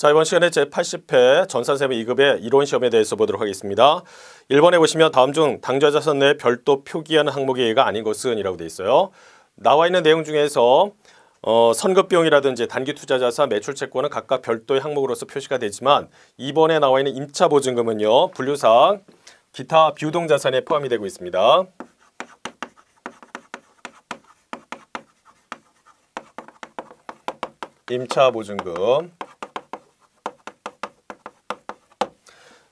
자, 이번 시간에 제80회 전산세무 2급의 이론 시험에 대해서 보도록 하겠습니다. 1번에 보시면 다음 중 당좌자산 내 별도 표기하는 항목의 예가 아닌 것은 이라고 되어 있어요. 나와 있는 내용 중에서 선급비용이라든지 단기투자자산, 매출채권은 각각 별도의 항목으로서 표시가 되지만 2번에 나와 있는 임차보증금은요, 분류상 기타 비유동자산에 포함이 되고 있습니다. 임차보증금.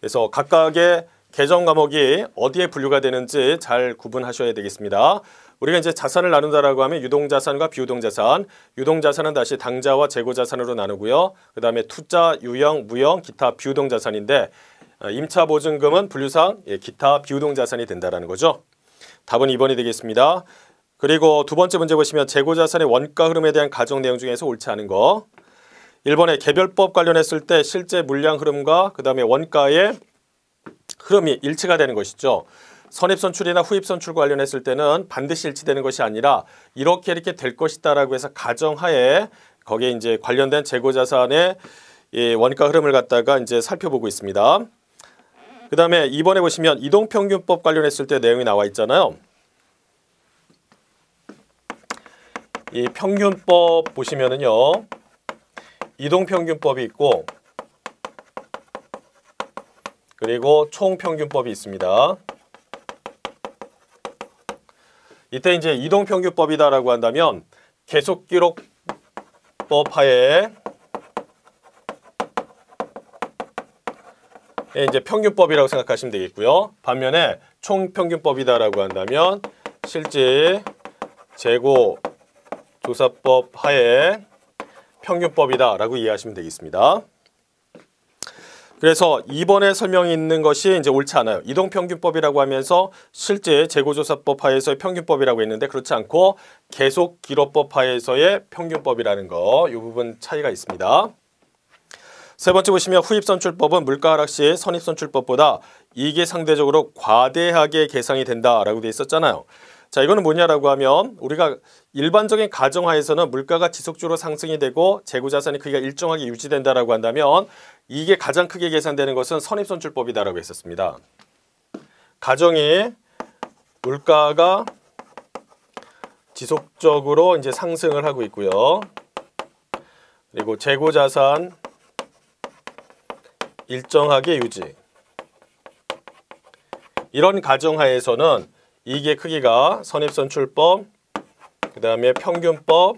그래서 각각의 계정 과목이 어디에 분류가 되는지 잘 구분하셔야 되겠습니다. 우리가 이제 자산을 나눈다라고 하면 유동자산과 비유동자산, 유동자산은 다시 당자와 재고자산으로 나누고요. 그 다음에 투자, 유형, 무형, 기타 비유동자산인데 임차보증금은 분류상 기타 비유동자산이 된다는 거죠. 답은 2번이 되겠습니다. 그리고 두 번째 문제 보시면 재고자산의 원가 흐름에 대한 가정 내용 중에서 옳지 않은 거. 1번에 개별법 관련했을 때 실제 물량 흐름과 그 다음에 원가의 흐름이 일치가 되는 것이죠. 선입선출이나 후입선출 관련했을 때는 반드시 일치되는 것이 아니라 이렇게 될 것이다라고 해서 가정하에 거기에 이제 관련된 재고자산의 원가 흐름을 갖다가 이제 살펴보고 있습니다. 그 다음에 2번에 보시면 이동평균법 관련했을 때 내용이 나와 있잖아요. 이 평균법 보시면은요, 이동평균법이 있고 그리고 총평균법이 있습니다. 이때 이제 이동평균법이다라고 한다면 계속기록법 하에 이제 평균법이라고 생각하시면 되겠고요. 반면에 총평균법이다라고 한다면 실제 재고 조사법 하에 평균법이다라고 이해하시면 되겠습니다. 그래서 2번에 설명이 있는 것이 이제 옳지 않아요. 이동평균법이라고 하면서 실제 재고조사법 하에서의 평균법이라고 했는데 그렇지 않고 계속기록법 하에서의 평균법이라는 거, 이 부분 차이가 있습니다. 세 번째 보시면 후입선출법은 물가 하락 시 선입선출법보다 이익이 상대적으로 과대하게 계산이 된다라고 되어 있었잖아요. 자, 이거는 뭐냐라고 하면 우리가 일반적인 가정하에서는 물가가 지속적으로 상승이 되고 재고자산의 크기가 일정하게 유지된다라고 한다면 이게 가장 크게 계산되는 것은 선입선출법이다라고 했었습니다. 가정이 물가가 지속적으로 이제 상승을 하고 있고요. 그리고 재고자산 일정하게 유지. 이런 가정하에서는 이익의 크기가 선입선출법, 그 다음에 평균법,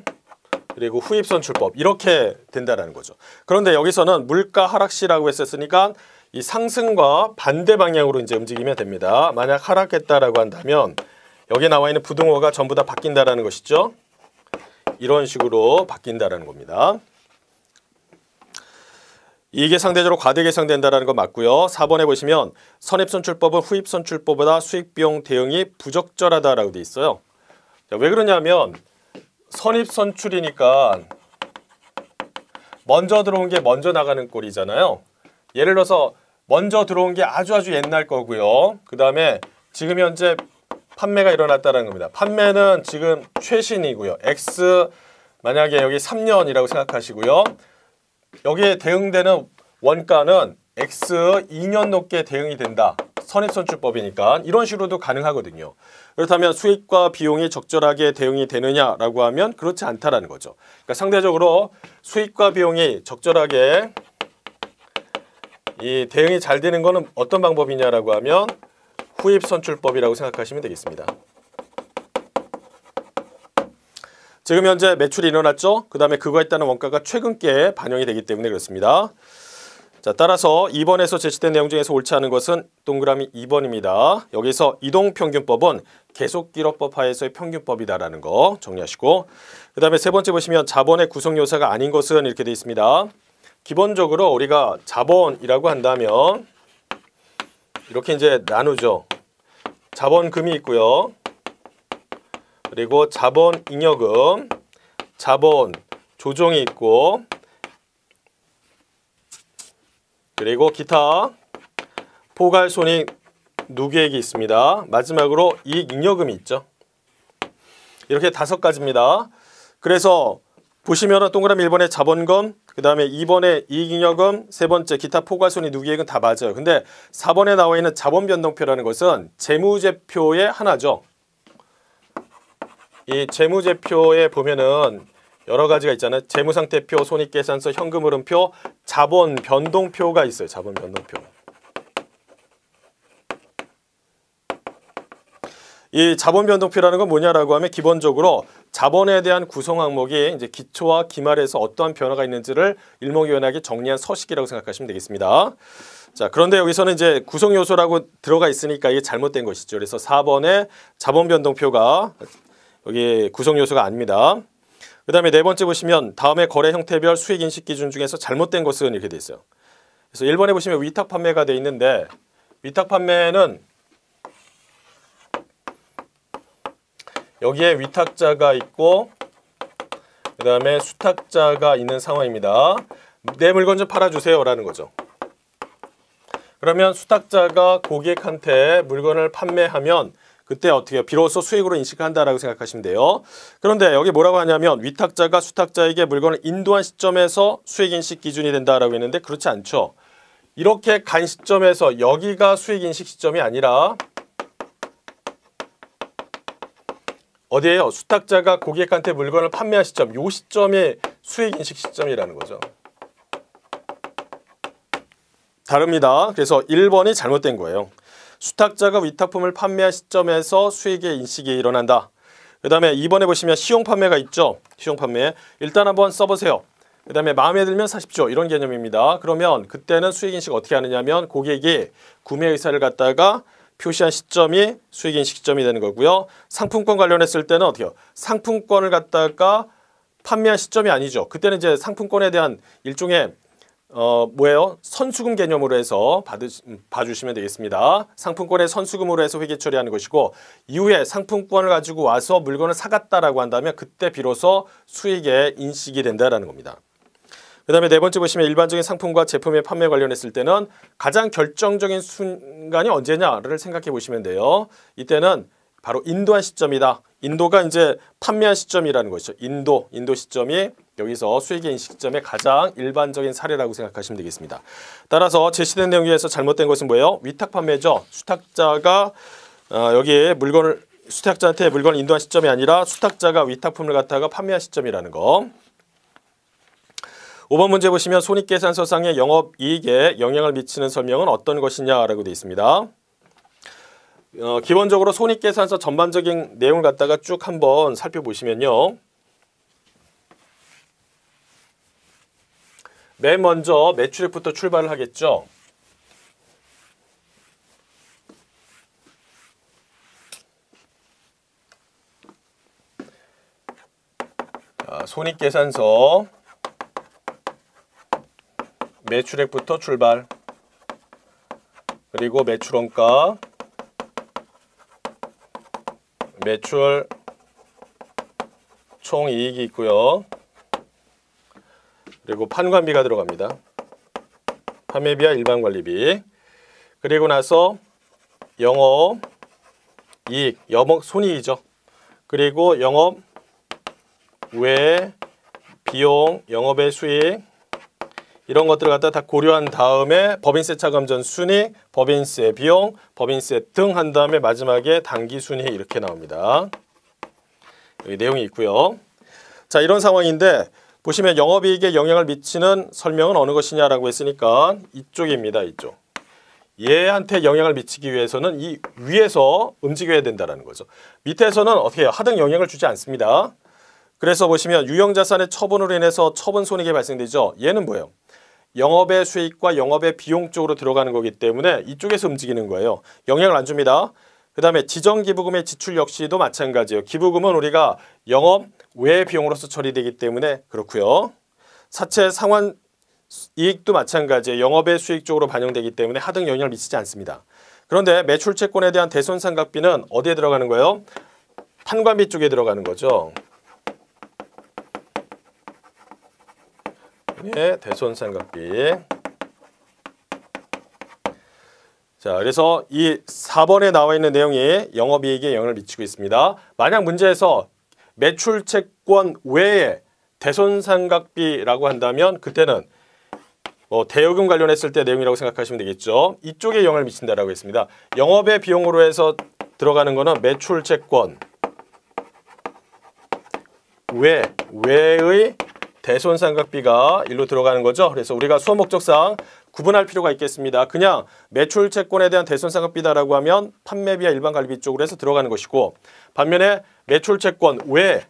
그리고 후입선출법 이렇게 된다는 거죠. 그런데 여기서는 물가 하락시라고 했었으니까 이 상승과 반대 방향으로 이제 움직이면 됩니다. 만약 하락했다라고 한다면 여기 나와 있는 부등호가 전부 다 바뀐다라는 것이죠. 이런 식으로 바뀐다라는 겁니다. 이게 상대적으로 과대 계산된다는 거 맞고요. 4번에 보시면 선입선출법은 후입선출법보다 수익비용 대응이 부적절하다라고 돼 있어요. 자, 왜 그러냐면 선입선출이니까 먼저 들어온 게 먼저 나가는 꼴이잖아요. 예를 들어서 먼저 들어온 게 아주 옛날 거고요. 그 다음에 지금 현재 판매가 일어났다는 겁니다. 판매는 지금 최신이고요. X 만약에 여기 3년이라고 생각하시고요. 여기에 대응되는 원가는 X 2년 높게 대응이 된다. 선입선출법이니까 이런 식으로도 가능하거든요. 그렇다면 수익과 비용이 적절하게 대응이 되느냐라고 하면 그렇지 않다라는 거죠. 그러니까 상대적으로 수익과 비용이 적절하게 이 대응이 잘 되는 거는 어떤 방법이냐라고 하면 후입선출법이라고 생각하시면 되겠습니다. 지금 현재 매출이 일어났죠? 그 다음에 그거에 따른 원가가 최근께 반영이 되기 때문에 그렇습니다. 자, 따라서 2번에서 제시된 내용 중에서 옳지 않은 것은 동그라미 2번입니다. 여기서 이동평균법은 계속기록법 하에서의 평균법이다라는 거 정리하시고, 그 다음에 세 번째 보시면 자본의 구성요소가 아닌 것은 이렇게 되어 있습니다. 기본적으로 우리가 자본이라고 한다면 이렇게 이제 나누죠. 자본금이 있고요. 그리고 자본 잉여금, 자본 조정이 있고, 그리고 기타 포괄손익 누계액이 있습니다. 마지막으로 이익 잉여금이 있죠. 이렇게 5가지입니다. 그래서 보시면은 동그라미 1번에 자본금, 그 다음에 2번에 이익잉여금, 세 번째 기타 포괄손익 누기액은 다 맞아요. 근데 4번에 나와 있는 자본변동표라는 것은 재무제표의 하나죠. 이 재무제표에 보면은 여러 가지가 있잖아요. 재무상태표, 손익계산서, 현금흐름표, 자본변동표가 있어요. 자본변동표. 이 자본변동표라는 건 뭐냐라고 하면 기본적으로 자본에 대한 구성 항목이 이제 기초와 기말에서 어떠한 변화가 있는지를 일목요연하게 정리한 서식이라고 생각하시면 되겠습니다. 자, 그런데 여기서는 이제 구성 요소라고 들어가 있으니까 이게 잘못된 것이죠. 그래서 4번에 자본변동표가 여기 구성 요소가 아닙니다. 그 다음에 네 번째 보시면 다음에 거래 형태별 수익 인식 기준 중에서 잘못된 것은 이렇게 돼 있어요. 그래서 1번에 보시면 위탁 판매가 돼 있는데 위탁 판매는 여기에 위탁자가 있고 그 다음에 수탁자가 있는 상황입니다. 내 물건 좀 팔아주세요 라는 거죠. 그러면 수탁자가 고객한테 물건을 판매하면 그때 어떻게 해요? 비로소 수익으로 인식한다라고 생각하시면 돼요. 그런데 여기 뭐라고 하냐면 위탁자가 수탁자에게 물건을 인도한 시점에서 수익 인식 기준이 된다라고 했는데 그렇지 않죠. 이렇게 간 시점에서 여기가 수익 인식 시점이 아니라 어디에요? 수탁자가 고객한테 물건을 판매한 시점, 이 시점이 수익 인식 시점이라는 거죠. 다릅니다. 그래서 1번이 잘못된 거예요. 수탁자가 위탁품을 판매한 시점에서 수익의 인식이 일어난다. 그 다음에 2번에 보시면 시용 판매가 있죠. 시용 판매. 일단 한번 써보세요. 그 다음에 마음에 들면 사십시오. 이런 개념입니다. 그러면 그때는 수익 인식 어떻게 하느냐면 고객이 구매 의사를 갖다가 표시한 시점이 수익인식 시점이 되는 거고요. 상품권 관련했을 때는 어떻게 해요? 상품권을 갖다가 판매한 시점이 아니죠. 그때는 이제 상품권에 대한 일종의 뭐예요? 선수금 개념으로 해서 봐주시면 되겠습니다. 상품권의 선수금으로 해서 회계 처리하는 것이고 이후에 상품권을 가지고 와서 물건을 사갔다라고 한다면 그때 비로소 수익의 인식이 된다라는 겁니다. 그 다음에 네 번째 보시면 일반적인 상품과 제품의 판매 관련했을 때는 가장 결정적인 순간이 언제냐를 생각해 보시면 돼요. 이때는 바로 인도한 시점이다. 인도가 이제 판매한 시점이라는 것이죠. 인도 시점이 여기서 수익의 인식 시점의 가장 일반적인 사례라고 생각하시면 되겠습니다. 따라서 제시된 내용 중에서 잘못된 것은 뭐예요? 위탁 판매죠. 수탁자가 여기에 수탁자한테 물건을 인도한 시점이 아니라 수탁자가 위탁품을 갖다가 판매한 시점이라는 거. 5번 문제 보시면 손익계산서상의 영업이익에 영향을 미치는 설명은 어떤 것이냐라고 되어 있습니다. 기본적으로 손익계산서 전반적인 내용을 갖다가 쭉 한번 살펴보시면요. 맨 먼저 매출액부터 출발을 하겠죠. 손익계산서 매출액부터 출발, 그리고 매출원가, 매출 총이익이 있고요. 그리고 판관비가 들어갑니다. 판매비와 일반관리비. 그리고 나서 영업이익, 영업손익이죠. 그리고 영업 외 비용, 영업의 수익, 이런 것들을 갖다 다 고려한 다음에 법인세 차감전 순이익, 법인세 비용, 법인세 등 한 다음에 마지막에 당기순이익 이렇게 나옵니다. 여기 내용이 있고요. 자, 이런 상황인데 보시면 영업이익에 영향을 미치는 설명은 어느 것이냐라고 했으니까 이쪽입니다. 이쪽. 얘한테 영향을 미치기 위해서는 이 위에서 움직여야 된다는 거죠. 밑에서는 어떻게 해요? 하등 영향을 주지 않습니다. 그래서 보시면 유형자산의 처분으로 인해서 처분 손익이 발생되죠. 얘는 뭐예요? 영업의 수익과 영업의 비용 쪽으로 들어가는 거기 때문에 이쪽에서 움직이는 거예요. 영향을 안 줍니다. 그 다음에 지정기부금의 지출 역시도 마찬가지예요. 기부금은 우리가 영업 외 비용으로서 처리되기 때문에 그렇고요. 사채 상환 이익도 마찬가지예요. 영업의 수익 쪽으로 반영되기 때문에 하등 영향을 미치지 않습니다. 그런데 매출채권에 대한 대손상각비는 어디에 들어가는 거예요? 판관비 쪽에 들어가는 거죠. 네, 대손상각비. 자, 그래서 이 4번에 나와 있는 내용이 영업이익에 영향을 미치고 있습니다. 만약 문제에서 매출채권 외에 대손상각비라고 한다면 그때는 대여금 관련했을 때 내용이라고 생각하시면 되겠죠. 이쪽에 영향을 미친다라고 했습니다. 영업의 비용으로 해서 들어가는 거는 매출 채권 외의 대손상각비가 일로 들어가는 거죠. 그래서 우리가 수업 목적상 구분할 필요가 있겠습니다. 그냥 매출 채권에 대한 대손상각비다라고 하면 판매비와 일반 관리비 쪽으로 해서 들어가는 것이고, 반면에 매출 채권 외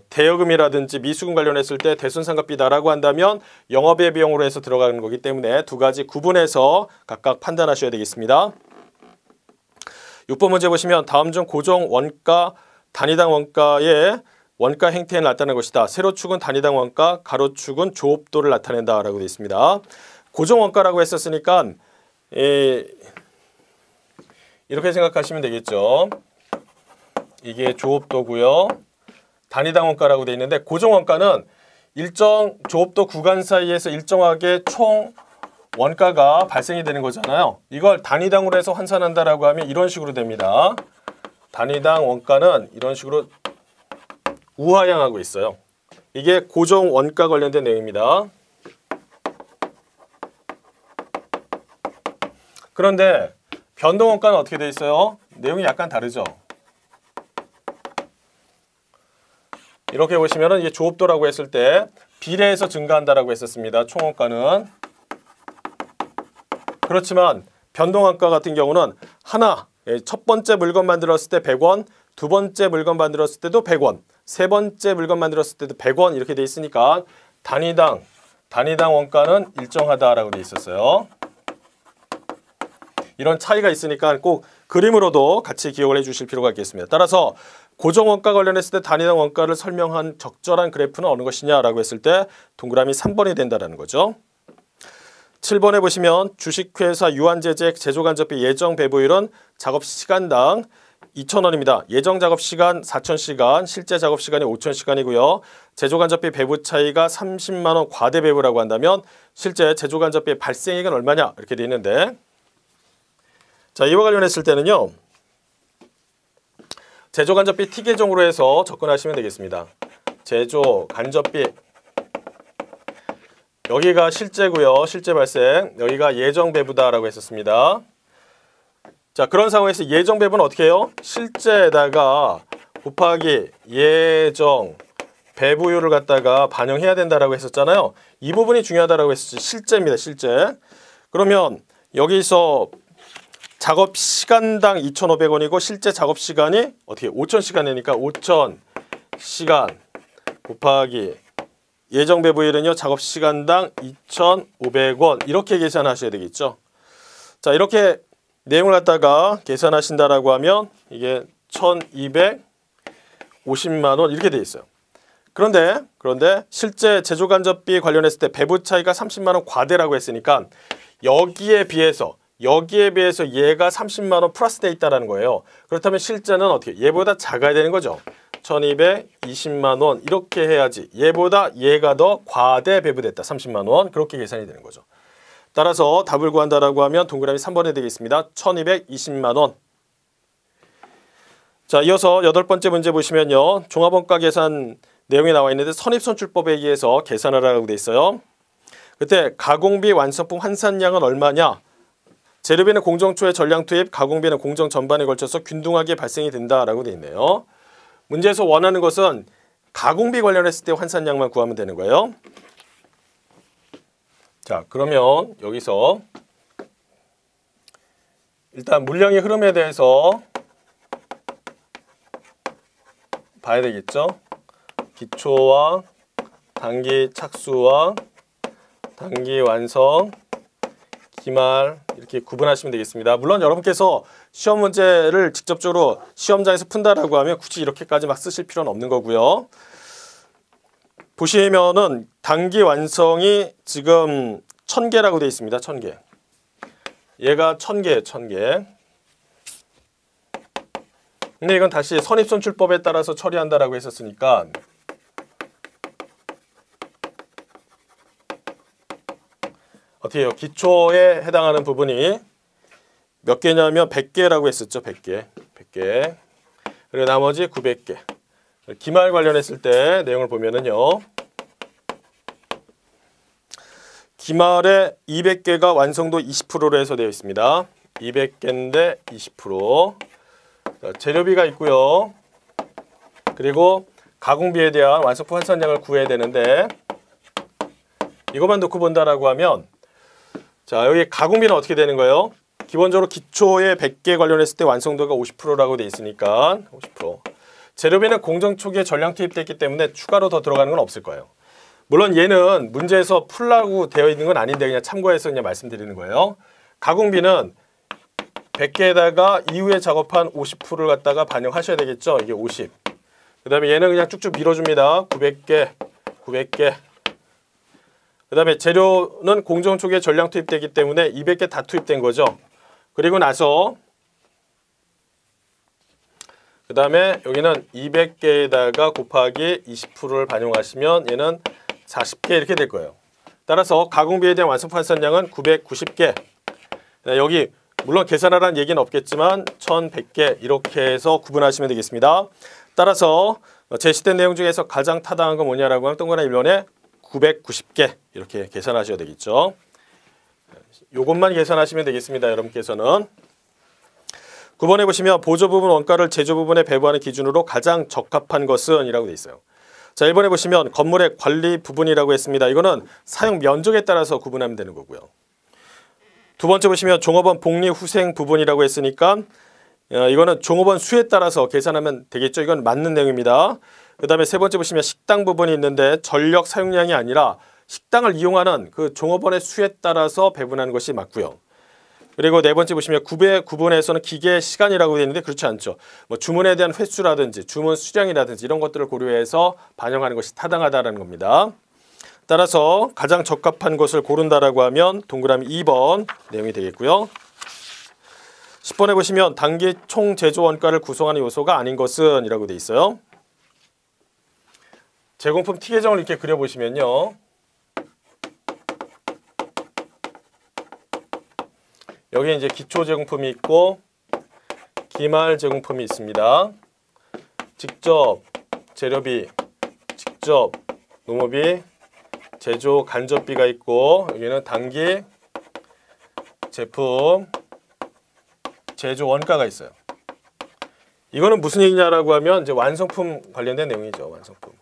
대여금이라든지 미수금 관련했을 때 대손상각비다라고 한다면 영업의 비용으로 해서 들어가는 거기 때문에 두 가지 구분해서 각각 판단하셔야 되겠습니다. 6번 문제 보시면 다음 중 고정 원가 단위당 원가의 원가 행태에 나타나는 것이다. 세로축은 단위당 원가, 가로축은 조업도를 나타낸다라고 되어 있습니다. 고정 원가라고 했었으니까 이렇게 생각하시면 되겠죠. 이게 조업도고요. 단위당 원가라고 되어 있는데, 고정 원가는 일정 조업도 구간 사이에서 일정하게 총 원가가 발생이 되는 거잖아요. 이걸 단위당으로 해서 환산한다라고 하면 이런 식으로 됩니다. 단위당 원가는 이런 식으로 우하향하고 있어요. 이게 고정 원가 관련된 내용입니다. 그런데 변동 원가는 어떻게 되어 있어요? 내용이 약간 다르죠. 이렇게 보시면은 이게 조업도라고 했을 때 비례해서 증가한다라고 했었습니다. 총 원가는. 그렇지만 변동 원가 같은 경우는 하나, 첫 번째 물건 만들었을 때 100원, 두 번째 물건 만들었을 때도 100원, 세 번째 물건 만들었을 때도 100원 이렇게 돼 있으니까 단위당 원가는 일정하다라고 돼 있었어요. 이런 차이가 있으니까 꼭 그림으로도 같이 기억을 해주실 필요가 있겠습니다. 따라서 고정원가 관련했을 때 단위당 원가를 설명한 적절한 그래프는 어느 것이냐라고 했을 때 동그라미 3번이 된다는 거죠. 7번에 보시면 주식회사 유한제재 제조간접비 예정 배부율은 작업시간당 2,000원입니다. 예정 작업시간 4,000시간, 실제 작업시간이 5,000시간이고요. 제조간접비 배부 차이가 30만 원 과대 배부라고 한다면 실제 제조간접비의 발생액은 얼마냐 이렇게 되어 있는데, 자, 이와 관련했을 때는요. 제조간접비 T계정으로 해서 접근하시면 되겠습니다. 제조간접비 여기가 실제고요. 실제 발생. 여기가 예정 배부다라고 했었습니다. 자, 그런 상황에서 예정 배부는 어떻게 해요? 실제에다가 곱하기 예정 배부율을 갖다가 반영해야 된다라고 했었잖아요. 이 부분이 중요하다라고 했었지. 실제입니다. 실제. 그러면 여기서 작업 시간당 2,500원이고 실제 작업 시간이 어떻게 5,000시간이니까 5,000시간 곱하기 예정 배부율은요. 작업 시간당 2,500원 이렇게 계산하셔야 되겠죠. 자, 이렇게 내용을 갖다가 계산하신다라고 하면 이게 1,250만 원 이렇게 돼 있어요. 그런데 실제 제조간접비 관련했을 때 배부 차이가 30만 원 과대라고 했으니까 여기에 비해서 얘가 30만 원 플러스 돼 있다라는 거예요. 그렇다면 실제는 어떻게? 얘보다 작아야 되는 거죠. 1,220만 원 이렇게 해야지. 얘가 더 과대 배부됐다. 30만 원 그렇게 계산이 되는 거죠. 따라서 답을 구한다라고 하면 동그라미 3번에 되겠습니다. 1,220만 원. 자, 이어서 8번째 문제 보시면요. 종합원가 계산 내용이 나와 있는데 선입선출법에 의해서 계산하라고 돼 있어요. 그때 가공비 완성품 환산량은 얼마냐? 재료비는 공정 초에 전량 투입, 가공비는 공정 전반에 걸쳐서 균등하게 발생이 된다라고 돼 있네요. 문제에서 원하는 것은 가공비 관련했을 때 환산량만 구하면 되는 거예요. 자, 그러면 여기서 일단 물량의 흐름에 대해서 봐야 되겠죠. 기초와 단기 착수와 단기 완성, 기말 이렇게 구분하시면 되겠습니다. 물론 여러분께서 시험 문제를 직접적으로 시험장에서 푼다라고 하면 굳이 이렇게까지 막 쓰실 필요는 없는 거고요. 보시면은 단기 완성이 지금 1,000개라고 되어 있습니다. 1,000개. 얘가 1,000개, 1,000개. 근데 이건 다시 선입선출법에 따라서 처리한다라고 했었으니까 어떻게 해요? 기초에 해당하는 부분이 몇 개냐면 100개라고 했었죠. 100개. 100개. 그리고 나머지 900개. 기말 관련했을 때 내용을 보면은요. 기말에 200개가 완성도 20%로 해서 되어 있습니다. 200개인데 20%. 자, 재료비가 있고요. 그리고 가공비에 대한 완성품 환산량을 구해야 되는데 이것만 놓고 본다라고 하면 자, 여기 가공비는 어떻게 되는 거예요? 기본적으로 기초에 100개 관련했을 때 완성도가 50%라고 돼 있으니까 50%. 재료비는 공정 초기에 전량 투입됐기 때문에 추가로 더 들어가는 건 없을 거예요. 물론 얘는 문제에서 풀라고 되어 있는 건 아닌데 그냥 참고해서 그냥 말씀드리는 거예요. 가공비는 100개에다가 이후에 작업한 50%를 갖다가 반영하셔야 되겠죠. 이게 50. 그 다음에 얘는 그냥 쭉쭉 밀어줍니다. 900개, 900개. 그 다음에 재료는 공정 초기에 전량 투입되기 때문에 200개 다 투입된 거죠. 그리고 나서 그 다음에 여기는 200개에다가 곱하기 20%를 반영하시면 얘는 40개 이렇게 될 거예요. 따라서 가공비에 대한 완성품 환산량은 990개. 여기 물론 계산하라는 얘기는 없겠지만 1100개 이렇게 해서 구분하시면 되겠습니다. 따라서 제시된 내용 중에서 가장 타당한 건 뭐냐라고 하면 동그라미 1번에 990개 이렇게 계산하셔야 되겠죠. 요것만 계산하시면 되겠습니다. 여러분께서는 9번에 보시면 보조 부분 원가를 제조 부분에 배부하는 기준으로 가장 적합한 것은 이라고 되어 있어요. 자, 1번에 보시면 건물의 관리 부분이라고 했습니다. 이거는 사용 면적에 따라서 구분하면 되는 거고요. 두 번째 보시면 종업원 복리 후생 부분이라고 했으니까 이거는 종업원 수에 따라서 계산하면 되겠죠. 이건 맞는 내용입니다. 그 다음에 세 번째 보시면 식당 부분이 있는데 전력 사용량이 아니라 식당을 이용하는 그 종업원의 수에 따라서 배분하는 것이 맞고요. 그리고 네 번째 보시면 구분에서는 기계 시간이라고 되어 있는데 그렇지 않죠. 뭐 주문에 대한 횟수라든지 주문 수량이라든지 이런 것들을 고려해서 반영하는 것이 타당하다는 겁니다. 따라서 가장 적합한 것을 고른다라고 하면 동그라미 2번 내용이 되겠고요. 10번에 보시면 단기 총 제조 원가를 구성하는 요소가 아닌 것은 이라고 되어 있어요. 제공품 T 계정을 이렇게 그려보시면요. 여기 이제 기초 제공품이 있고 기말 제공품이 있습니다. 직접 재료비, 직접 노무비, 제조 간접비가 있고 여기는 단기 제품 제조 원가가 있어요. 이거는 무슨 얘기냐라고 하면 이제 완성품 관련된 내용이죠. 완성품.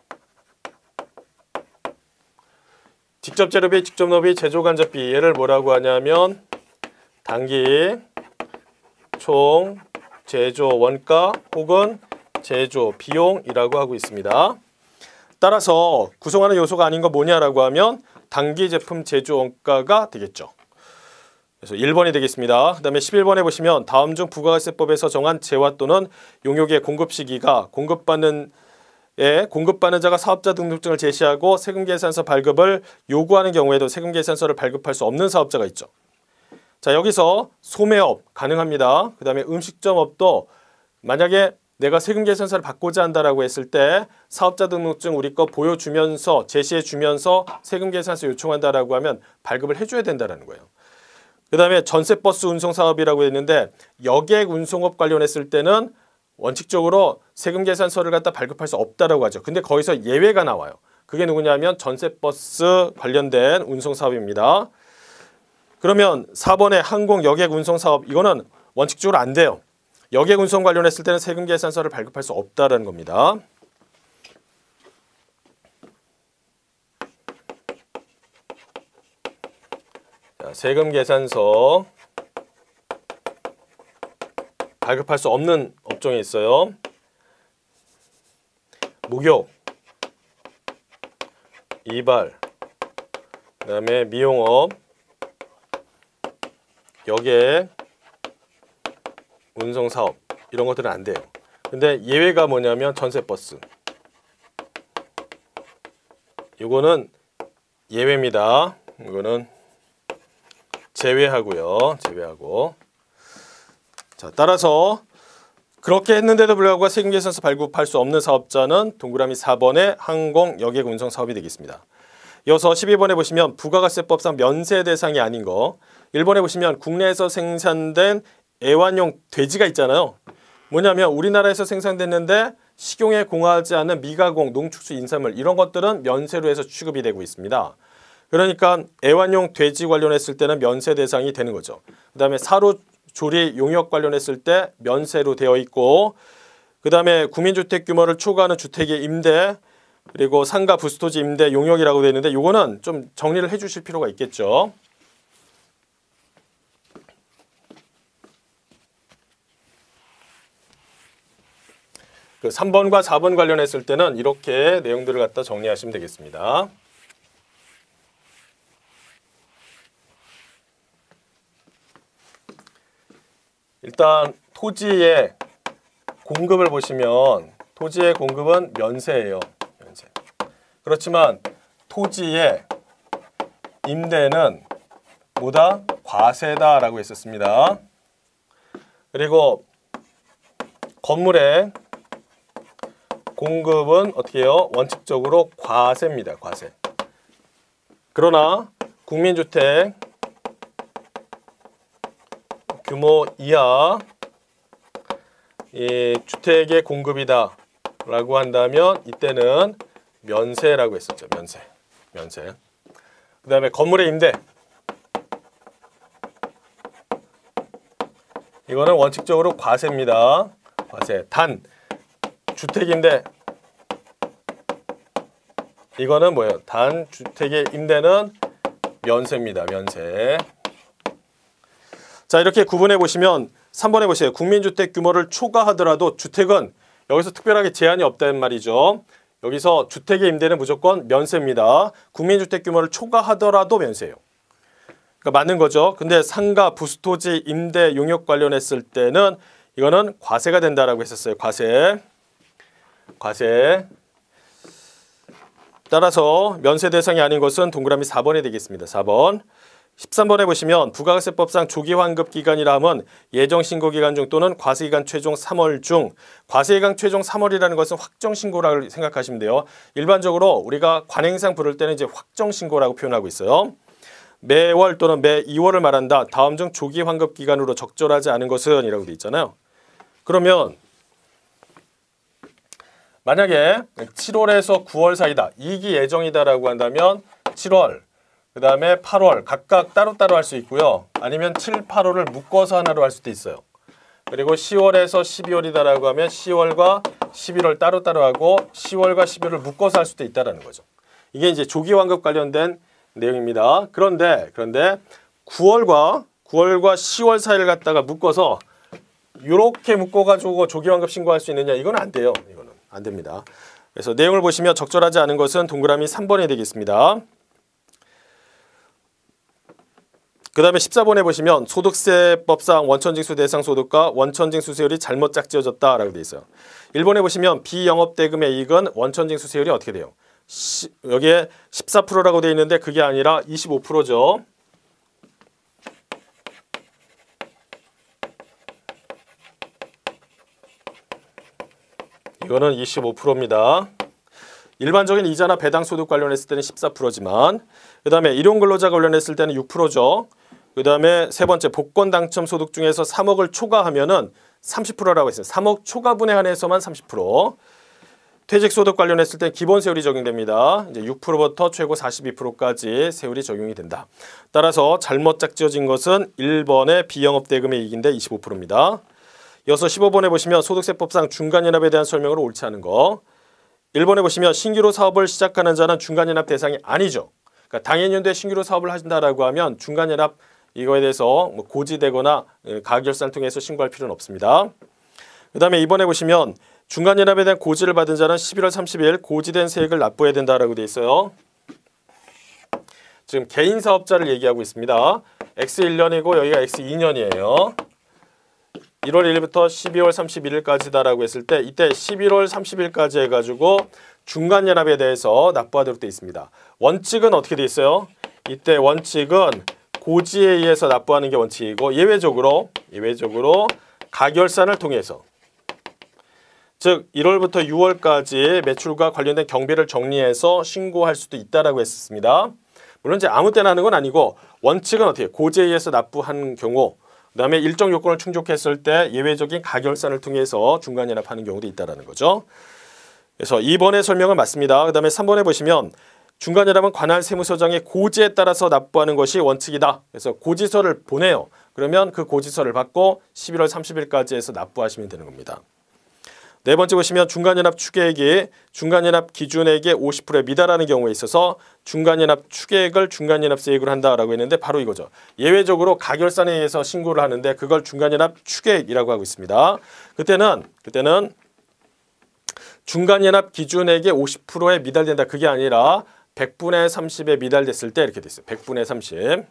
직접 재료비, 직접 노비, 제조 간접비 얘를 뭐라고 하냐면 단기 총 제조 원가 혹은 제조 비용이라고 하고 있습니다. 따라서 구성하는 요소가 아닌 거 뭐냐라고 하면 단기 제품 제조 원가가 되겠죠. 그래서 1번이 되겠습니다. 그 다음에 11번에 보시면 다음 중 부가가세법에서 정한 재화 또는 용역의 공급 시기가 공급받는 자가 사업자 등록증을 제시하고 세금계산서 발급을 요구하는 경우에도 세금계산서를 발급할 수 없는 사업자가 있죠. 자, 여기서 소매업 가능합니다. 그 다음에 음식점업도 만약에 내가 세금계산서를 받고자 한다라고 했을 때 사업자 등록증 우리 거 보여주면서 제시해주면서 세금계산서 요청한다라고 하면 발급을 해줘야 된다는 거예요. 그 다음에 전세버스 운송사업이라고 했는데 여객 운송업 관련했을 때는 원칙적으로 세금계산서를 갖다 발급할 수 없다라고 하죠. 근데 거기서 예외가 나와요. 그게 누구냐면 전세버스 관련된 운송사업입니다. 그러면 4번의 항공 여객 운송사업 이거는 원칙적으로 안 돼요. 여객 운송 관련했을 때는 세금계산서를 발급할 수 없다는 겁니다. 자, 세금계산서 발급할 수 없는 업종이 있어요. 목욕, 이발, 그 다음에 미용업, 여객, 운송사업 이런 것들은 안 돼요. 근데 예외가 뭐냐면 전세버스. 이거는 예외입니다. 이거는 제외하고요. 제외하고. 자, 따라서 그렇게 했는데도 불구하고 세금계산서 발급할 수 없는 사업자는 동그라미 4번의 항공 여객 운송 사업이 되겠습니다. 이어서 12번에 보시면 부가가세법상 면세 대상이 아닌 거. 1번에 보시면 국내에서 생산된 애완용 돼지가 있잖아요. 뭐냐면 우리나라에서 생산됐는데 식용에 공하지 않은 미가공, 농축수, 인산물 이런 것들은 면세로 해서 취급이 되고 있습니다. 그러니까 애완용 돼지 관련했을 때는 면세 대상이 되는 거죠. 그 다음에 사료 조리 용역 관련했을 때 면세로 되어 있고, 그 다음에 국민주택 규모를 초과하는 주택의 임대, 그리고 상가 부스토지 임대 용역이라고 되어 있는데 이거는 좀 정리를 해 주실 필요가 있겠죠. 그 3번과 4번 관련했을 때는 이렇게 내용들을 갖다 정리하시면 되겠습니다. 일단 토지의 공급을 보시면 토지의 공급은 면세예요. 면세. 그렇지만 토지의 임대는 뭐다? 과세다라고 했었습니다. 그리고 건물의 공급은 어떻게 해요? 원칙적으로 과세입니다. 과세. 그러나 국민주택 규모 이하 이 주택의 공급이다 라고 한다면 이때는 면세라고 했었죠. 면세. 그 다음에 건물의 임대, 이거는 원칙적으로 과세입니다. 과세. 단 주택임대, 이거는 뭐예요? 단 주택의 임대는 면세입니다. 면세. 자, 이렇게 구분해 보시면 3번에 보세요. 국민주택 규모를 초과하더라도 주택은 여기서 특별하게 제한이 없다는 말이죠. 여기서 주택의 임대는 무조건 면세입니다. 국민주택 규모를 초과하더라도 면세예요. 그러니까 맞는 거죠. 근데 상가, 부스토지, 임대, 용역 관련했을 때는 이거는 과세가 된다라고 했었어요. 과세. 따라서 면세 대상이 아닌 것은 동그라미 4번이 되겠습니다. 4번. 13번에 보시면 부가세법상 조기환급 기간이라 함은 예정신고기간 중 또는 과세기간 최종 3월 중, 과세기간 최종 3월이라는 것은 확정신고라고 생각하시면 돼요. 일반적으로 우리가 관행상 부를 때는 이제 확정신고라고 표현하고 있어요. 매월 또는 매 2월을 말한다. 다음 중 조기환급 기간으로 적절하지 않은 것은 이라고 돼 있잖아요. 그러면 만약에 7월에서 9월 사이다. 이익이 예정이다라고 한다면 7월, 그 다음에 8월 각각 따로따로 할 수 있고요. 아니면 7, 8월을 묶어서 하나로 할 수도 있어요. 그리고 10월에서 12월이다라고 하면 10월과 11월 따로따로 하고 10월과 12월을 묶어서 할 수도 있다라는 거죠. 이게 이제 조기환급 관련된 내용입니다. 그런데 9월과 10월 사이를 갖다가 묶어서 이렇게 묶어가지고 조기환급 신고할 수 있느냐? 이건 안 돼요. 이거는 안 됩니다. 그래서 내용을 보시면 적절하지 않은 것은 동그라미 3번이 되겠습니다. 그 다음에 14번에 보시면 소득세법상 원천징수 대상 소득과 원천징수세율이 잘못 짝지어졌다라고 되어 있어요. 1번에 보시면 비영업대금의 이익은 원천징수세율이 어떻게 돼요? 여기에 14%라고 되어 있는데 그게 아니라 25%죠. 이거는 25%입니다. 일반적인 이자나 배당 소득 관련했을 때는 14%지만 그 다음에 일용근로자 관련했을 때는 6%죠. 그 다음에 세 번째 복권 당첨 소득 중에서 3억을 초과하면은 30%라고 했어요. 3억 초과분에 한해서만 30%. 퇴직소득 관련했을 때 기본 세율이 적용됩니다. 이제 6%부터 최고 42%까지 세율이 적용이 된다. 따라서 잘못 짝지어진 것은 1번의 비영업대금의 이익인데 25%입니다. 이어서 15번에 보시면 소득세법상 중간연합에 대한 설명으로 옳지 않은 거. 1번에 보시면 신규로 사업을 시작하는 자는 중간연합 대상이 아니죠. 그러니까 당해년도에 신규로 사업을 하신다라고 하면 중간연합 이거에 대해서 뭐 고지되거나 가결사를 통해서 신고할 필요는 없습니다. 그 다음에 2번에 보시면 중간연합에 대한 고지를 받은 자는 11월 30일 고지된 세액을 납부해야 된다라고 되어 있어요. 지금 개인 사업자를 얘기하고 있습니다. X1년이고 여기가 X2년이에요. 1월 1일부터 12월 31일까지다라고 했을 때 이때 11월 30일까지 해가지고 중간연합에 대해서 납부하도록 되어 있습니다. 원칙은 어떻게 되어 있어요? 이때 원칙은 고지에 의해서 납부하는 게 원칙이고 예외적으로 가결산을 통해서 즉 1월부터 6월까지 매출과 관련된 경비를 정리해서 신고할 수도 있다라고 했습니다. 물론 이제 아무 때나 하는 건 아니고 원칙은 어떻게 고지에 의해서 납부한 경우 그 다음에 일정 요건을 충족했을 때 예외적인 가결산을 통해서 중간연합하는 경우도 있다는 거죠. 그래서 2번의 설명은 맞습니다. 그 다음에 3번에 보시면 중간연합은 관할 세무서장의 고지에 따라서 납부하는 것이 원칙이다. 그래서 고지서를 보내요. 그러면 그 고지서를 받고 11월 30일까지 해서 납부하시면 되는 겁니다. 네 번째 보시면 중간연합 추계액이 중간연합 기준액의 50%에 미달하는 경우에 있어서 중간연합 추계액을 중간연합세액으로 한다라고 했는데 바로 이거죠. 예외적으로 가결산에 의해서 신고를 하는데 그걸 중간연합 추계액이라고 하고 있습니다. 그때는 중간연합 기준액의 50%에 미달된다. 그게 아니라 100분의 30에 미달됐을 때 이렇게 돼 있어요. 100분의 30.